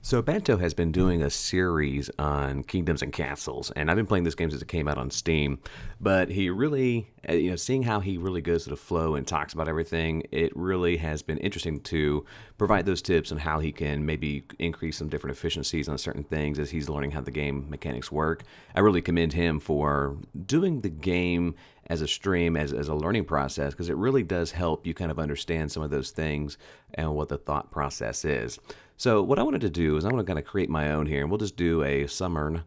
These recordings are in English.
So Bento has been doing a series on kingdoms and castles, and I've been playing this game since it came out on Steam. But he really, seeing how he really goes to the flow and talks about everything, it really has been interesting to provide those tips on how he can maybe increase some different efficiencies on certain things as he's learning how the game mechanics work. I really commend him for doing the game as a stream, as a learning process, because it really does help you kind of understand some of those things and what the thought process is. So what I wanted to do is I'm going to kind of create my own here, and we'll just do a summon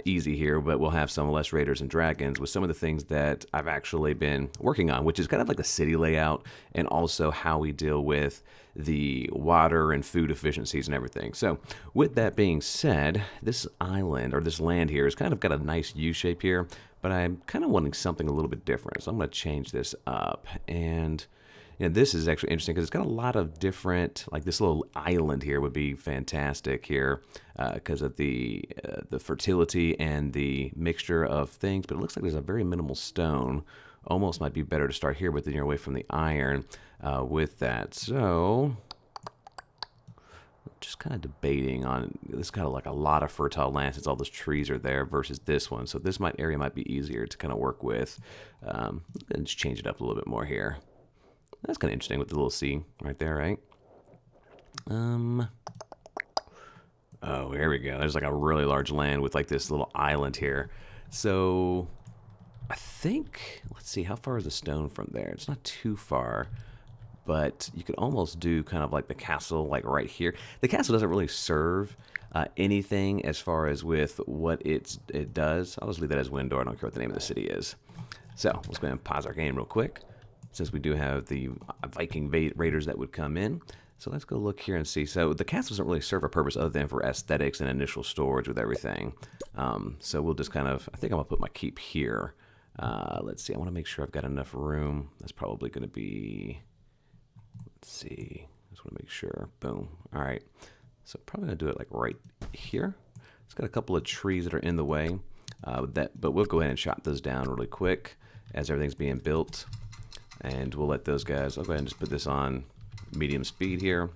easy here, but we'll have some less raiders and dragons with some of the things that I've actually been working on, which is kind of like the city layout and also how we deal with the water and food efficiencies and everything. So with that being said, this island or this land here has kind of got a nice U shape here, but I'm kind of wanting something a little bit different. So I'm going to change this up, and this is actually interesting because it's got a lot of different, like this little island here would be fantastic here because of the fertility and the mixture of things. But it looks like there's a very minimal stone. Almost might be better to start here, but then you're away from the iron with that. So just kind of debating on this, kind of like a lot of fertile land since all those trees are there versus this one. So this area might be easier to kind of work with and just change it up a little bit more here. That's kind of interesting with the little C right there, right? Oh, here we go. There's like a really large land with like this little island here. So I think, let's see, how far is the stone from there? It's not too far, but you could almost do kind of like the castle like right here. The castle doesn't really serve anything as far as with what it does. I'll just leave that as Windor. I don't care what the name of the city is. So let's go ahead and pause our game real quick, since we do have the Viking raiders that would come in. So let's go look here and see. So the castle doesn't really serve a purpose other than for aesthetics and initial storage with everything. So we'll just kind of, I think I'm going to put my keep here. Let's see, I want to make sure I've got enough room. That's probably going to be, let's see, just want to make sure. Boom. All right. So probably going to do it like right here. It's got a couple of trees that are in the way, but we'll go ahead and chop those down really quick as everything's being built. And we'll let those guys, I'll go ahead and just put this on medium speed here.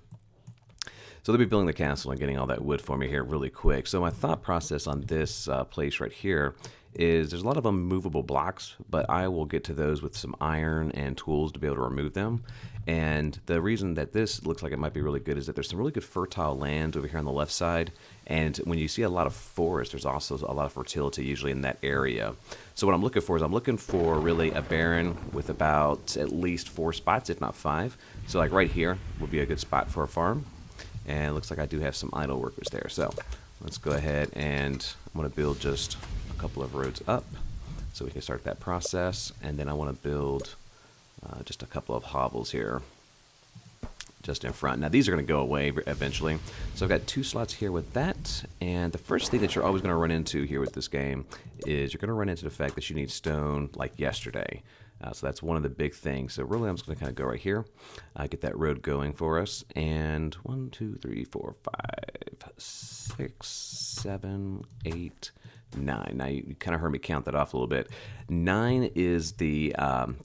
So they'll be building the castle and getting all that wood for me here really quick. So my thought process on this place right here is there's a lot of unmovable blocks, but I will get to those with some iron and tools to be able to remove them. And the reason that this looks like it might be really good is that there's some really good fertile land over here on the left side. And when you see a lot of forest, there's also a lot of fertility usually in that area. So what I'm looking for is I'm looking for really a barren with about at least 4 spots, if not 5. So like right here would be a good spot for a farm. And it looks like I do have some idle workers there. So let's go ahead and I'm going to build just a couple of roads up so we can start that process. And then I want to build just a couple of hovels here just in front. Now these are going to go away eventually. So I've got 2 slots here with that. And the first thing that you're always going to run into here with this game is you're going to run into the fact that you need stone like yesterday. So that's one of the big things. So really I'm just going to kind of go right here, get that road going for us. And 1, 2, 3, 4, 5, 6, 7, 8, 9. Now you kind of heard me count that off a little bit. 9 is the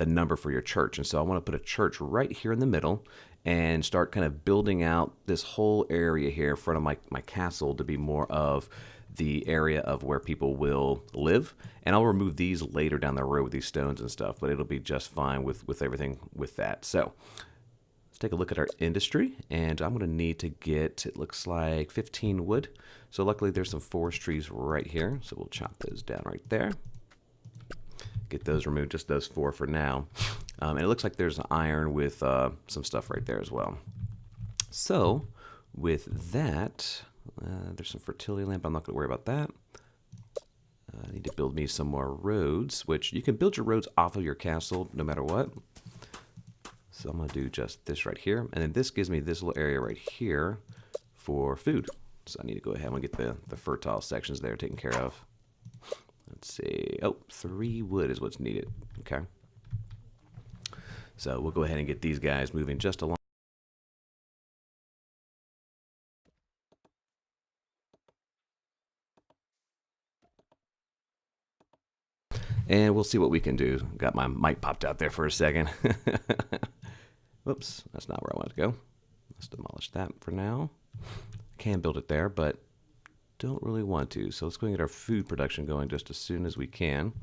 number for your church. And so I want to put a church right here in the middle and start kind of building out this whole area here in front of my castle to be more of the area of where people will live. And I'll remove these later down the road with these stones and stuff, but it'll be just fine with everything with that. So let's take a look at our industry, and I'm going to need to get, it looks like 15 wood. So luckily there's some forest trees right here, so we'll chop those down right there. Get those removed, just those 4 for now. And it looks like there's iron with some stuff right there as well. So with that, there's some fertility lamp. I'm not going to worry about that. I need to build me some more roads, which you can build your roads off of your castle no matter what. So I'm going to do just this right here. And then this gives me this little area right here for food. So I need to go ahead and get the fertile sections there taken care of. Let's see. Oh, 3 wood is what's needed. Okay. So we'll go ahead and get these guys moving just along. And we'll see what we can do. Got my mic popped out there for a second. Whoops, that's not where I want to go. Let's demolish that for now. can build it there, but don't really want to. So let's go and get our food production going just as soon as we can.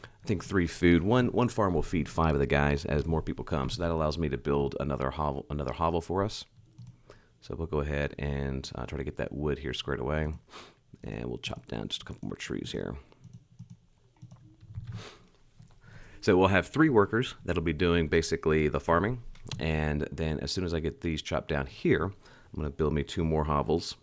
I think 3 food. One farm will feed 5 of the guys as more people come. So that allows me to build another hovel for us. So we'll go ahead and try to get that wood here squared away. And we'll chop down just a couple more trees here. So we'll have 3 workers that'll be doing basically the farming. And then as soon as I get these chopped down here, I'm going to build me 2 more hovels.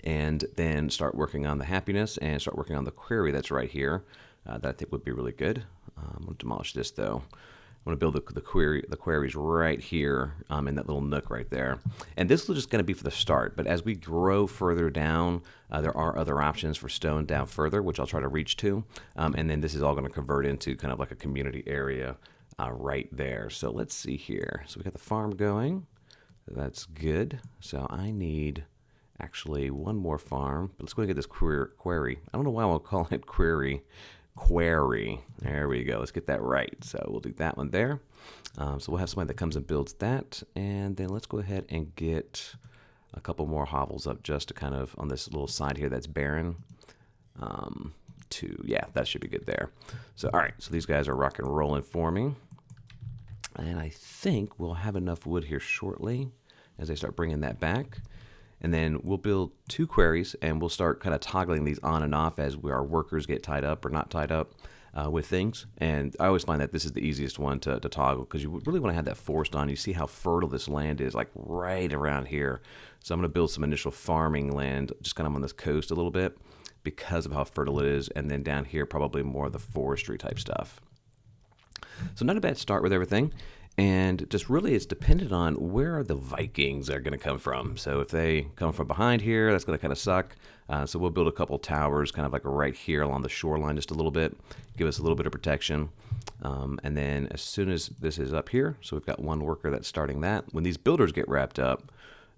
And then start working on the happiness and start working on the quarry that's right here. That I think would be really good. I'm going to demolish this though. I'm going to build the quarries right here in that little nook right there. And this is just going to be for the start. But as we grow further down, there are other options for stone down further, which I'll try to reach to. And then this is all going to convert into kind of like a community area right there. So let's see here. So we got the farm going. That's good. So I need actually one more farm. But let's go and get this quarry. I don't know why I'll call it quarry. There we go. Let's get that right. So we'll do that one there. So we'll have somebody that comes and builds that. And then let's go ahead and get a couple more hovels up just to kind of on this little side here that's barren. Yeah, that should be good there. So, all right. So these guys are rock and rolling for me. And I think we'll have enough wood here shortly as they start bringing that back. And then we'll build 2 quarries, and we'll start kind of toggling these on and off as our workers get tied up or not tied up with things. And I always find that this is the easiest one to toggle because you really want to have that forest on. You see how fertile this land is, like right around here. So I'm going to build some initial farming land just kind of on this coast a little bit because of how fertile it is. And then down here, probably more of the forestry type stuff. So not a bad start with everything. And just really it's dependent on where the Vikings are going to come from. So if they come from behind here, that's going to kind of suck. So we'll build a couple towers kind of like right here along the shoreline just a little bit, give us a little bit of protection. And then as soon as this is up here, so we've got 1 worker that's starting that. When these builders get wrapped up,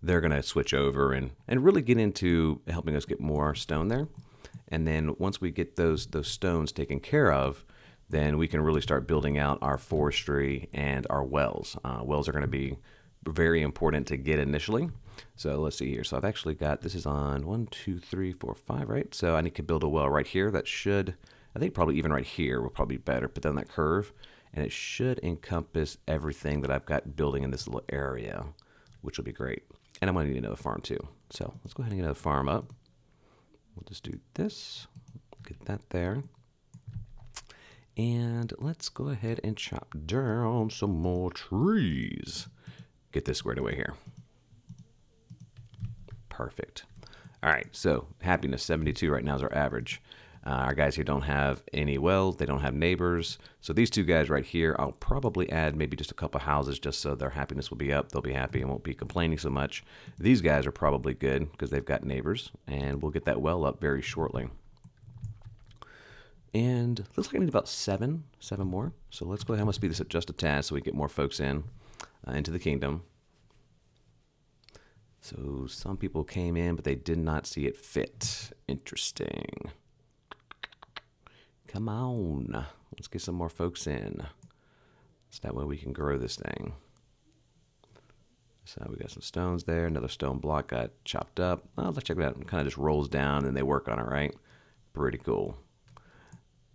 they're going to switch over and really get into helping us get more stone there. And then once we get those stones taken care of, then we can really start building out our forestry and our wells. Wells are going to be very important to get initially. So let's see here. So I've actually got, this is on 1, 2, 3, 4, 5, right? So I need to build a well right here that should, I think probably even right here will probably be better, put down that curve. And it should encompass everything that I've got building in this little area, which will be great. And I'm going to need another farm too. So let's go ahead and get another farm up. We'll just do this, get that there. And let's go ahead and chop down some more trees. Get this squared away here. Perfect. All right, so happiness 72 right now is our average. Our guys here don't have any wells. They don't have neighbors. So these 2 guys right here, I'll probably add maybe just a couple houses just so their happiness will be up. They'll be happy and won't be complaining so much. These guys are probably good because they've got neighbors. And we'll get that well up very shortly. And looks like I need about 7 more. So let's go ahead and speed this up just a tad so we get more folks into the kingdom. So some people came in, but they did not see it fit. Interesting. Come on. Let's get some more folks in. So that way we can grow this thing. So we got some stones there. Another stone block got chopped up. Oh, let's check it out. It kind of just rolls down and they work on it, right? Pretty cool.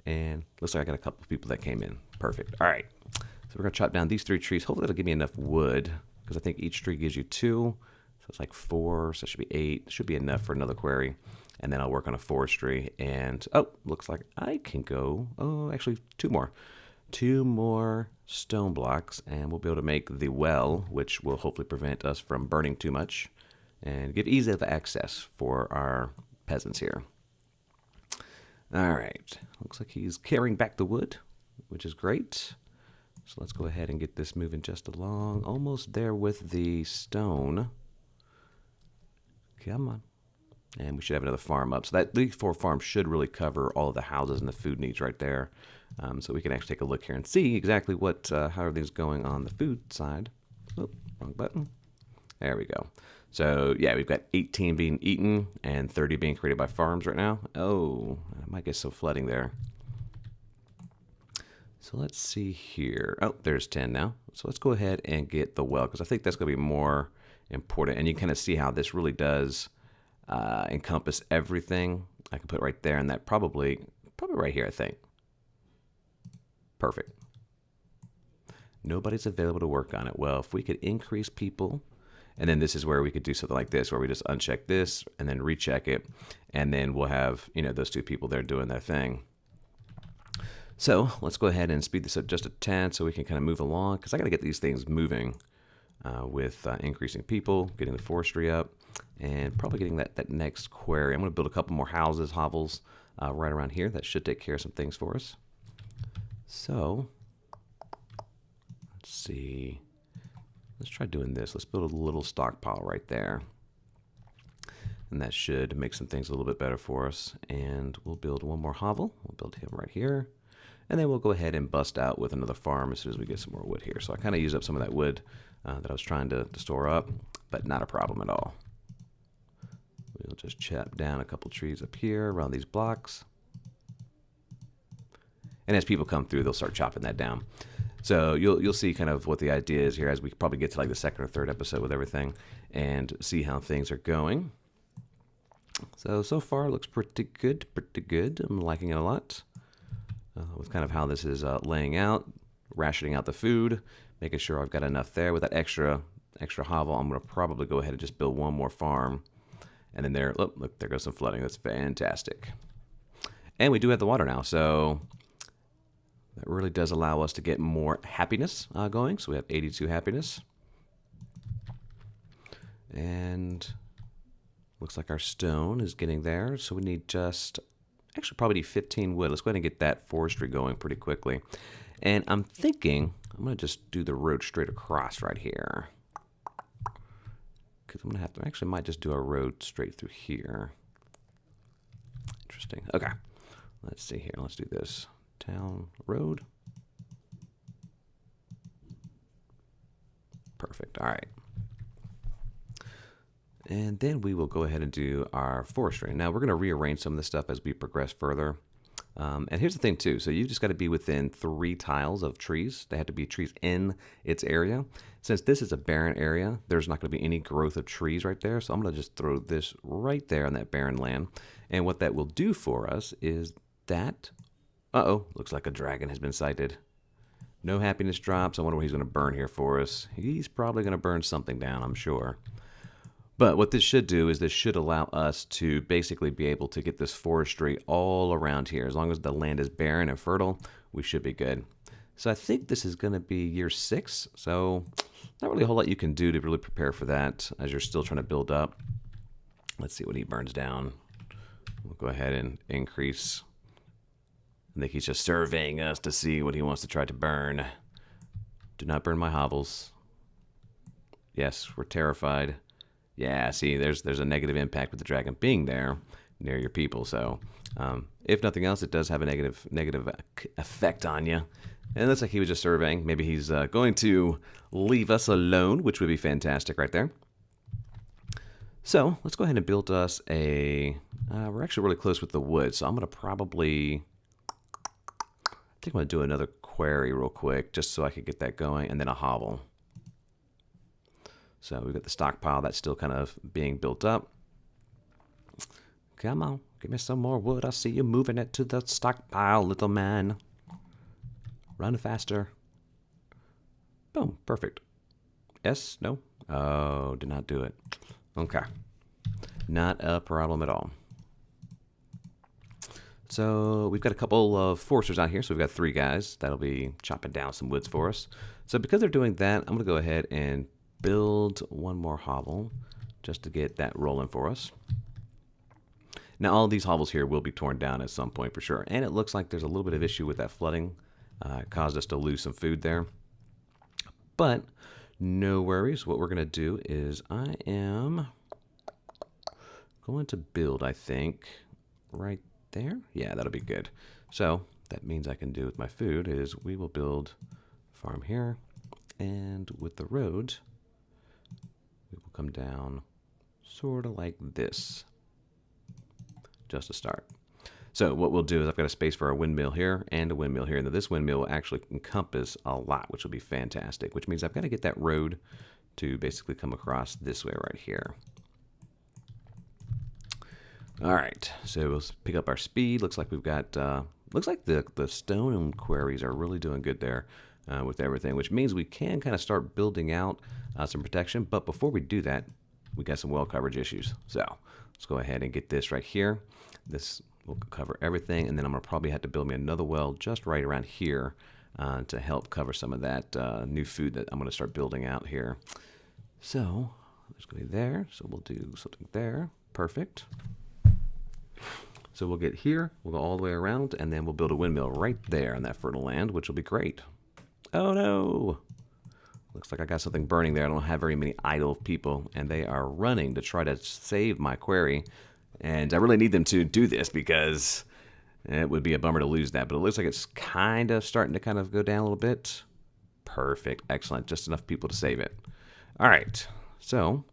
And looks like I got a couple of people that came in. Perfect. All right. So we're going to chop down these 3 trees. Hopefully that'll give me enough wood because I think each tree gives you 2. So it's like 4. So that should be 8. Should be enough for another quarry. And then I'll work on a forestry. And, oh, looks like I can go. Oh, actually 2 more. 2 more stone blocks. And we'll be able to make the well, which will hopefully prevent us from burning too much. And give ease of access for our peasants here. All right, looks like he's carrying back the wood, which is great. So let's go ahead and get this moving just along. Almost there with the stone. Come on. And we should have another farm up. So that these 4 farms should really cover all of the houses and the food needs right there. So we can actually take a look here and see exactly what how everything's going on the food side. Oh, wrong button. There we go. So, yeah, we've got 18 being eaten and 30 being created by farms right now. Oh, I might get some flooding there. So let's see here. Oh, there's 10 now. So let's go ahead and get the well because I think that's going to be more important. And you kind of see how this really does encompass everything. I can put it right there, and that probably right here, I think. Perfect. Nobody's available to work on it. Well, if we could increase people, and then this is where we could do something like this, where we just uncheck this and then recheck it, and then we'll have, you know, those two people there doing their thing. So let's go ahead and speed this up just a tad so we can kind of move along, because I got to get these things moving with increasing people, getting the forestry up, and probably getting that next quarry. I'm going to build a couple more houses, hovels, right around here. That should take care of some things for us. So let's see. Let's try doing this. Let's build a little stockpile right there. And that should make some things a little bit better for us. And we'll build one more hovel. We'll build him right here. And then we'll go ahead and bust out with another farm as soon as we get some more wood here. So I kind of used up some of that wood that I was trying to store up, but not a problem at all. We'll just chop down a couple trees up here around these blocks. And as people come through, they'll start chopping that down. So you'll see kind of what the idea is here as we probably get to like the second or third episode with everything and see how things are going. So far it looks pretty good, I'm liking it a lot. With kind of how this is laying out, rationing out the food, making sure I've got enough there. With that extra hovel, I'm going to probably go ahead and just build one more farm. And then there, look, there goes some flooding. That's fantastic. And we do have the water now, so that really does allow us to get more happiness going. So we have 82 happiness. And looks like our stone is getting there. So we need just, actually probably need 15 wood. Let's go ahead and get that forestry going pretty quickly. And I'm thinking, I'm going to just do the road straight across right here. Because I'm going to have to, actually might just do a road straight through here. Interesting. Okay. Let's see here. Let's do this. Town road. Perfect. All right. And then we will go ahead and do our forestry. Now we're going to rearrange some of this stuff as we progress further. And here's the thing too. So you just got to be within 3 tiles of trees. They have to be trees in its area. Since this is a barren area, there's not going to be any growth of trees right there. So I'm going to just throw this right there on that barren land. And what that will do for us is that, looks like a dragon has been sighted. No happiness drops. I wonder what he's going to burn here for us. He's probably going to burn something down, I'm sure. But what this should do is this should allow us to basically be able to get this forestry all around here. As long as the land is barren and fertile, we should be good. So I think this is going to be year 6. So not really a whole lot you can do to really prepare for that as you're still trying to build up. Let's see what he burns down. We'll go ahead and increase. I think he's just surveying us to see what he wants to try to burn. Do not burn my hovels. Yes, we're terrified. Yeah, see, there's a negative impact with the dragon being there near your people. So, if nothing else, it does have a negative effect on you. And it looks like he was just surveying. Maybe he's going to leave us alone, which would be fantastic right there. So let's go ahead and build us a. We're actually really close with the wood, so I'm gonna probably. I think I'm gonna do another quarry real quick, just so I could get that going, and then a hovel. So we've got the stockpile that's still kind of being built up. Come on, give me some more wood. I see you moving it to the stockpile, little man. Run faster. Boom, perfect. Yes, no? Oh, did not do it. Okay. Not a problem at all. So we've got a couple of foresters out here. So we've got 3 guys that'll be chopping down some woods for us. So because they're doing that, I'm going to go ahead and build one more hovel just to get that rolling for us. Now all of these hovels here will be torn down at some point for sure. And it looks like there's a little bit of issue with that flooding. It caused us to lose some food there. But no worries. What we're going to do is I am going to build, I think, right there. Yeah, that'll be good. So that means I can do with my food is we will build a farm here. And with the road, we will come down sort of like this, just to start. So what we'll do is I've got a space for a windmill here and a windmill here. And this windmill will actually encompass a lot, which will be fantastic, which means I've got to get that road to basically come across this way right here. All right, so we'll pick up our speed. Looks like we've got, looks like the stone quarries are really doing good there with everything, which means we can kind of start building out some protection. But before we do that, we got some well coverage issues. So let's go ahead and get this right here. This will cover everything, and then I'm gonna probably have to build me another well just right around here to help cover some of that new food that I'm gonna start building out here. So there's gonna be there. So we'll do something there. Perfect. So we'll get here, we'll go all the way around, and then we'll build a windmill right there on that fertile land, which will be great. Oh no! Looks like I got something burning there. I don't have very many idle people, and they are running to try to save my quarry. And I really need them to do this because it would be a bummer to lose that. But it looks like it's kind of starting to kind of go down a little bit. Perfect. Excellent. Just enough people to save it. All right. So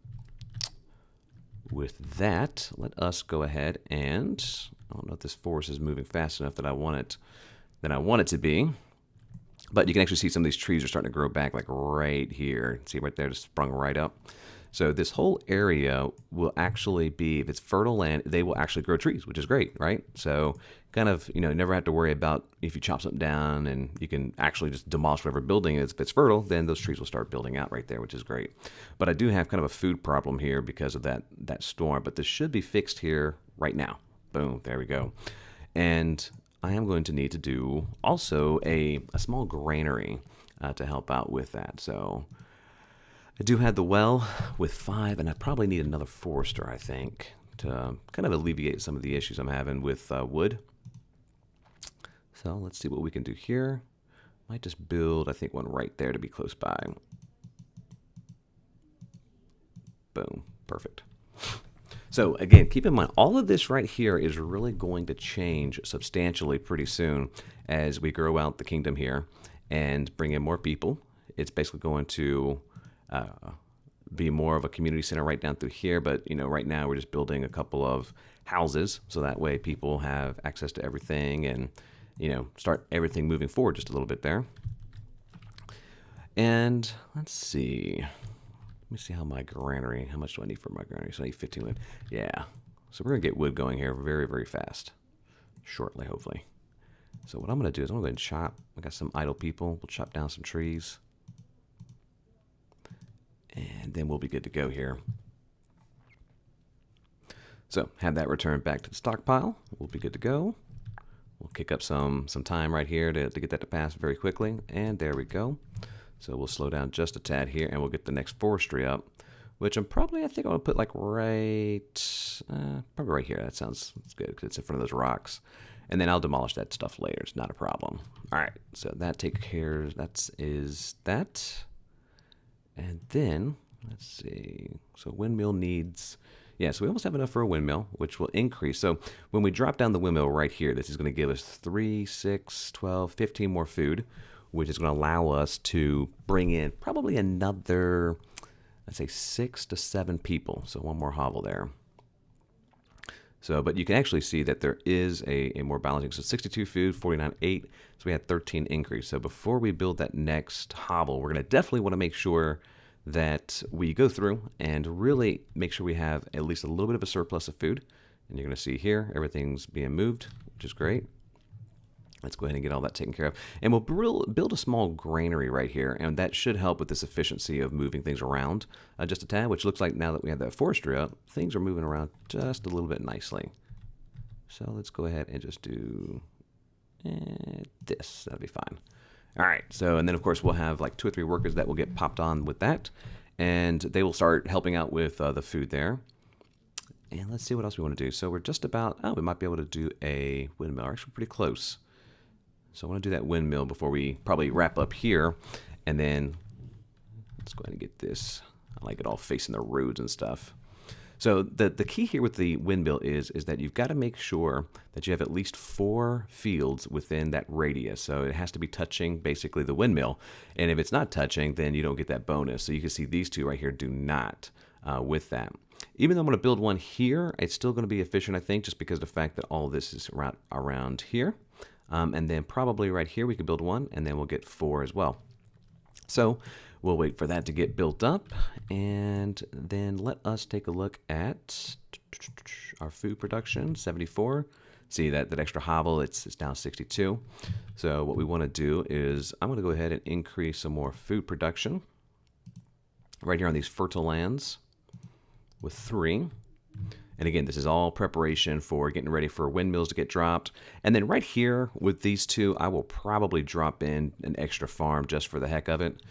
with that, let us go ahead and, I don't know if this forest is moving fast enough that I want it to be. But you can actually see some of these trees are starting to grow back, like right here. See right there, just sprung right up. So this whole area will actually be, if it's fertile land, they will actually grow trees, which is great, right? So kind of, you know, never have to worry about if you chop something down, and you can actually just demolish whatever building is. If it's fertile, then those trees will start building out right there, which is great. But I do have kind of a food problem here because of that storm, but this should be fixed here right now. Boom, there we go. And I am going to need to do also a small granary to help out with that. So I do have the well with 5, and I probably need another forester, I think, to kind of alleviate some of the issues I'm having with wood. So let's see what we can do here. Might just build, I think, one right there to be close by. Boom, perfect. So again, keep in mind, all of this right here is really going to change substantially pretty soon as we grow out the kingdom here and bring in more people. It's basically going to be more of a community center right down through here. But, you know, right now we're just building a couple of houses so that way people have access to everything and, you know, start everything moving forward just a little bit there. And let's see. Let me see how my granary, how much do I need for my granary? So I need 15 wood. Yeah. So we're going to get wood going here very, very fast. Shortly, hopefully. So what I'm going to do is I'm going to go ahead and chop. I got some idle people. We'll chop down some trees. And then we'll be good to go here. So have that returned back to the stockpile. We'll be good to go. We'll kick up some time right here to get that to pass very quickly. And there we go. So we'll slow down just a tad here, and we'll get the next forestry up, which I think I'll put like probably right here. That's good because it's in front of those rocks. And then I'll demolish that stuff later. It's not a problem. All right, so that takes care. That is that. And then let's see. So windmill needs. Yeah, so we almost have enough for a windmill, which will increase. So when we drop down the windmill right here, this is going to give us 3, 6, 12, 15 more food, which is going to allow us to bring in probably another, I'd say 6 to 7 people. So one more hovel there. So, but you can actually see that there is a more balancing. So 62 food, 49 8. So we had 13 increase. So before we build that next hovel, we're going to definitely want to make sure that we go through and really make sure we have at least a little bit of a surplus of food. And you're going to see here, everything's being moved, which is great. Let's go ahead and get all that taken care of. And we'll build a small granary right here, and that should help with this efficiency of moving things around just a tad, which looks like now that we have that forestry up, things are moving around just a little bit nicely. So let's go ahead and just do this. That'll be fine. All right, so, and then of course we'll have like 2 or 3 workers that will get popped on with that, and they will start helping out with the food there. And let's see what else we want to do. So we're just about, we might be able to do a windmill. We're actually pretty close. So I want to do that windmill before we probably wrap up here. And then let's go ahead and get this. I like it all facing the roads and stuff. So the key here with the windmill is that you've got to make sure that you have at least 4 fields within that radius. So it has to be touching basically the windmill. And if it's not touching, then you don't get that bonus. So you can see these 2 right here do not with that. Even though I'm going to build one here, it's still going to be efficient, I think, just because of the fact that all of this is around here. And then probably right here we could build 1, and then we'll get 4 as well. So we'll wait for that to get built up, and then let us take a look at our food production, 74. See that extra hovel, it's down 62. So what we want to do is I'm going to go ahead and increase some more food production right here on these fertile lands with 3. And again, this is all preparation for getting ready for windmills to get dropped. And then right here with these 2, I will probably drop in an extra farm just for the heck of it,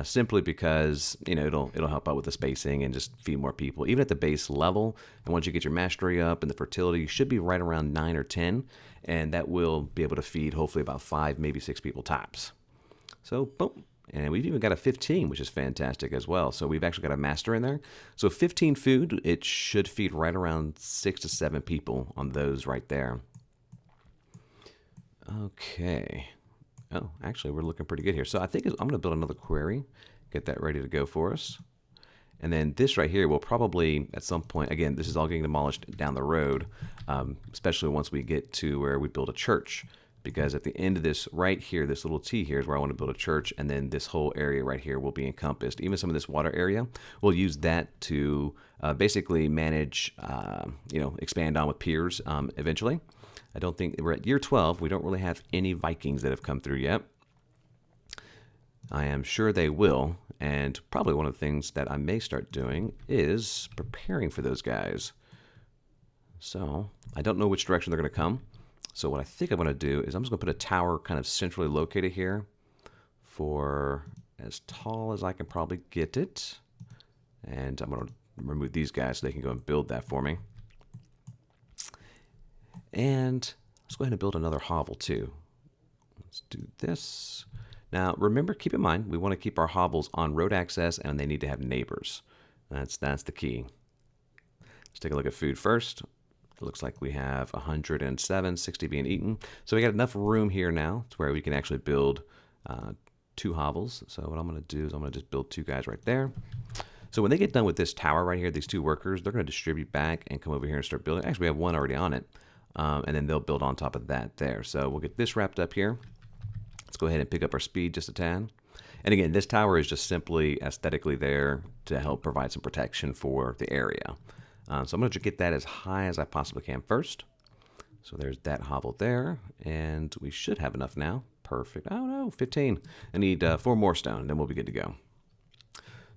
simply because it'll help out with the spacing and just feed more people, even at the base level. And once you get your mastery up and the fertility, you should be right around 9 or 10, and that will be able to feed hopefully about 5, maybe 6 people tops. So boom. And we've even got a 15, which is fantastic as well. So we've actually got a master in there. So 15 food, it should feed right around 6 to 7 people on those right there. Okay. Oh, actually, we're looking pretty good here. So I think I'm going to build another query, get that ready to go for us. And then this right here will probably, at some point, again, this is all getting demolished down the road, especially once we get to where we build a church. Because at the end of this right here, this little T here is where I want to build a church, and then this whole area right here will be encompassed. Even some of this water area, we'll use that to basically manage, expand on with piers eventually. I don't think we're at year 12. We don't really have any Vikings that have come through yet. I am sure they will, and probably one of the things that I may start doing is preparing for those guys. So I don't know which direction they're going to come. So what I think I'm going to do is I'm just going to put a tower kind of centrally located here for as tall as I can probably get it. And I'm going to remove these guys so they can go and build that for me. And let's go ahead and build another hovel too. Let's do this. Now remember, keep in mind, we want to keep our hovels on road access, and they need to have neighbors. That's the key. Let's take a look at food first. It looks like we have 107, 60 being eaten. So we got enough room here now to where we can actually build 2 hovels. So what I'm going to do is I'm going to just build 2 guys right there. So when they get done with this tower right here, these 2 workers, they're going to distribute back and come over here and start building. Actually, we have 1 already on it. And then they'll build on top of that there. So we'll get this wrapped up here. Let's go ahead and pick up our speed just a tad. And again, this tower is just simply aesthetically there to help provide some protection for the area. So I'm going to get that as high as I possibly can first. So there's that hovel there, and we should have enough now. Perfect. Oh no, 15. I need 4 more stone, and then we'll be good to go.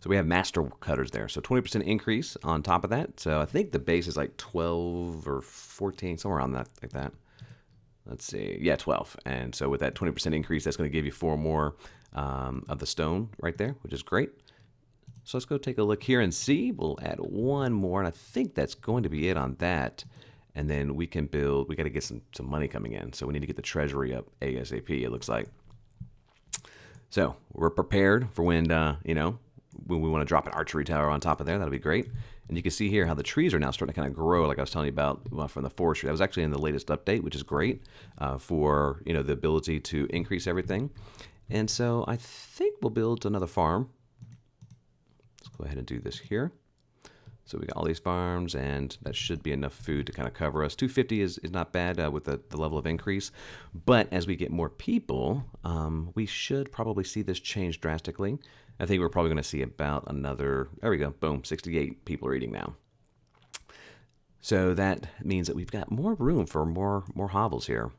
So we have master cutters there. So 20% increase on top of that. So I think the base is like 12 or 14, somewhere around that, like that. Let's see. Yeah, 12. And so with that 20% increase, that's going to give you 4 more of the stone right there, which is great. So let's go take a look here and see. We'll add 1 more, and I think that's going to be it on that. And then we can build, we got to get some money coming in. So we need to get the treasury up ASAP, it looks like. So we're prepared for when, when we want to drop an archery tower on top of there. That'll be great. And you can see here how the trees are now starting to kind of grow, like I was telling you about from the forestry. That was actually in the latest update, which is great for, the ability to increase everything. And so I think we'll build another farm. Let's go ahead and do this here. So we got all these farms, and that should be enough food to kind of cover us. 250 is not bad with the level of increase. But as we get more people, we should probably see this change drastically. I think we're probably going to see about another, there we go, boom, 68 people are eating now. So that means that we've got more room for more hovels here.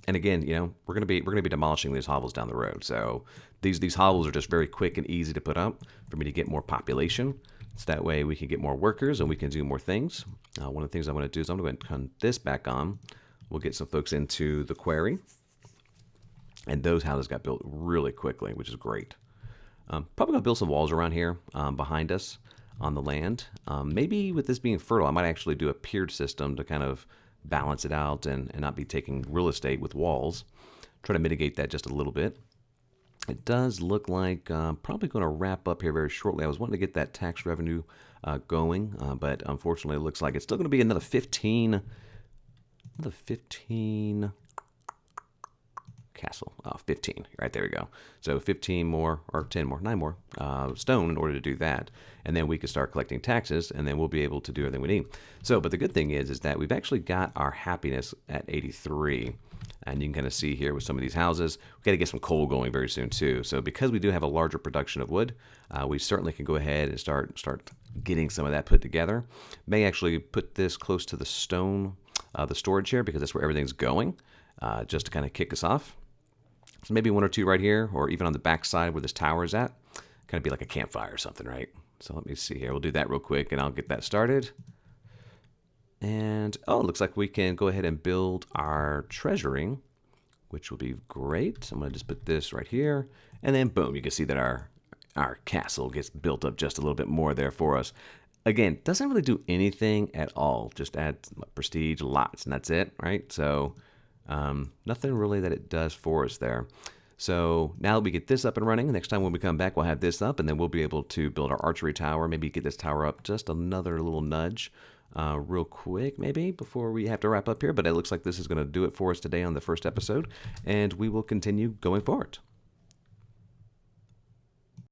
And again, we're gonna be demolishing these hovels down the road. So these hovels are just very quick and easy to put up for me to get more population. So that way we can get more workers and we can do more things. One of the things I'm going to do is I'm going to turn this back on. We'll get some folks into the quarry. And those houses got built really quickly, which is great. Probably going to build some walls around here behind us on the land. Maybe with this being fertile, I might actually do a tiered system to kind of balance it out and not be taking real estate with walls. Try to mitigate that just a little bit. It does look like probably going to wrap up here very shortly. I was wanting to get that tax revenue going, but unfortunately it looks like it's still going to be another 15 castle. 15. Right, there we go. So 15 more, or 10 more, 9 more stone in order to do that. And then we can start collecting taxes, and then we'll be able to do everything we need. So, but the good thing is that we've actually got our happiness at 83. And you can kind of see here with some of these houses, we got to get some coal going very soon too. So because we do have a larger production of wood, we certainly can go ahead and start getting some of that put together. May actually put this close to the stone, the storage here, because that's where everything's going, just to kind of kick us off. So maybe one or two right here, or even on the back side where this tower is at. Kind of be like a campfire or something, right? So let me see here. We'll do that real quick, and I'll get that started. And, oh, it looks like we can go ahead and build our treasury, which will be great. I'm going to just put this right here. And then, boom, you can see that our castle gets built up just a little bit more there for us. Again, doesn't really do anything at all. Just add prestige lots, and that's it, right? So nothing really that it does for us there. So now that we get this up and running, next time when we come back, we'll have this up, and then we'll be able to build our archery tower, maybe get this tower up just another little nudge real quick, maybe, before we have to wrap up here. But it looks like this is going to do it for us today on the first episode, and we will continue going forward.